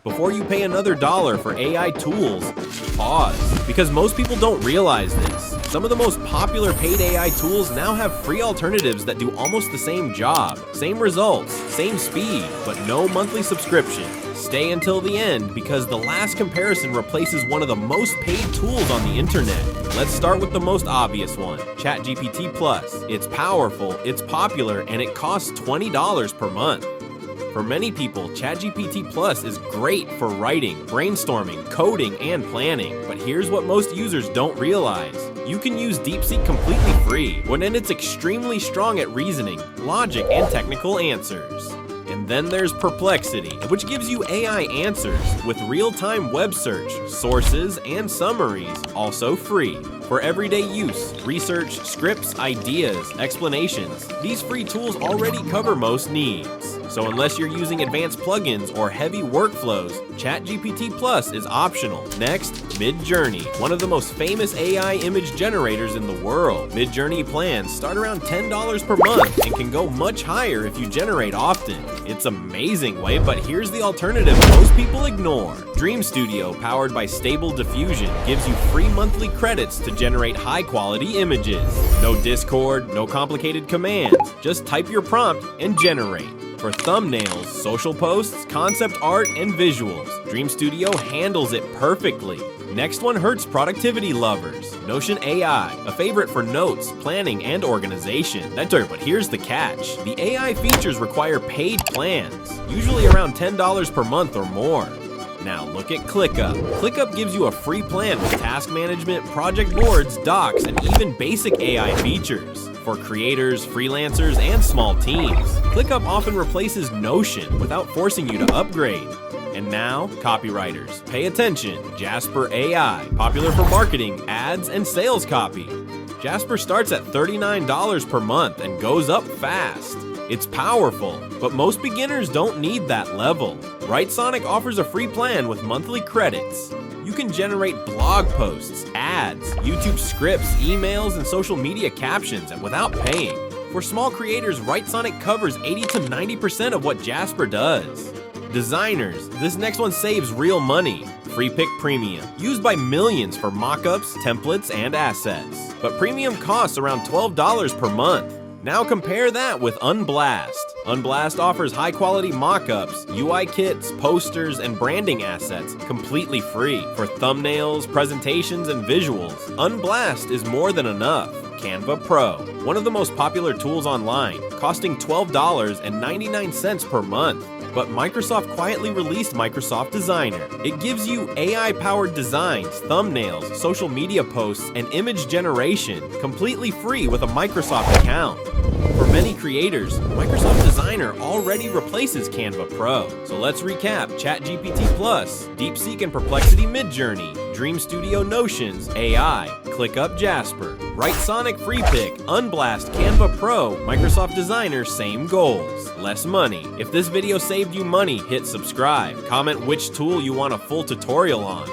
Before you pay another dollar for AI tools, pause, because most people don't realize this. Some of the most popular paid AI tools now have free alternatives that do almost the same job, same results, same speed, but no monthly subscription. Stay until the end because the last comparison replaces one of the most paid tools on the internet. Let's start with the most obvious one, Chatgpt Plus. It's powerful, it's popular, and it costs $20 per month. For many people, Chatgpt Plus is great for writing, brainstorming, coding, and planning. But here's what most users don't realize. You can use DeepSeek completely free, and it's extremely strong at reasoning, logic, and technical answers. And then there's Perplexity, which gives you AI answers with real-time web search, sources, and summaries, also free. For everyday use, research, scripts, ideas, explanations, these free tools already cover most needs. So unless you're using advanced plugins or heavy workflows, Chatgpt Plus is optional. Next, Midjourney, one of the most famous AI image generators in the world. Midjourney plans start around $10 per month and can go much higher if you generate often. It's amazing, but here's the alternative most people ignore. Dream Studio, powered by Stable Diffusion, gives you free monthly credits to generate high-quality images. No Discord, no complicated commands, just type your prompt and generate. For thumbnails, social posts, concept art, and visuals, Dream Studio handles it perfectly. Next one hurts productivity lovers. Notion AI, a favorite for notes, planning, and organization. But here's the catch. The AI features require paid plans, usually around $10 per month or more. Now look at ClickUp. ClickUp gives you a free plan with task management, project boards, docs, and even basic AI features. For creators, freelancers, and small teams, ClickUp often replaces Notion without forcing you to upgrade. And now, copywriters, pay attention. Jasper AI, popular for marketing, ads, and sales copy. Jasper starts at $39 per month and goes up fast. It's powerful, but most beginners don't need that level. Writesonic offers a free plan with monthly credits. You can generate blog posts, ads, YouTube scripts, emails, and social media captions without paying. For small creators, Writesonic covers 80 to 90% of what Jasper does. Designers, this next one saves real money. Freepik Premium, used by millions for mockups, templates, and assets. But Premium costs around $12 per month. Now compare that with Unblast. Unblast offers high-quality mockups, UI kits, posters, and branding assets completely free. For thumbnails, presentations, and visuals, Unblast is more than enough. Canva Pro, one of the most popular tools online, costing $12.99 per month. But Microsoft quietly released Microsoft Designer. It gives you AI-powered designs, thumbnails, social media posts, and image generation completely free with a Microsoft account. For many creators, Microsoft Designer already replaces Canva Pro. So let's recap: Chatgpt Plus, DeepSeek and Perplexity Midjourney, Dream Studio Notions, AI, ClickUp Jasper, Writesonic Freepik, Unblast, Canva Pro, Microsoft Designer, same goals, less money. If this video saved you money, hit subscribe. Comment which tool you want a full tutorial on.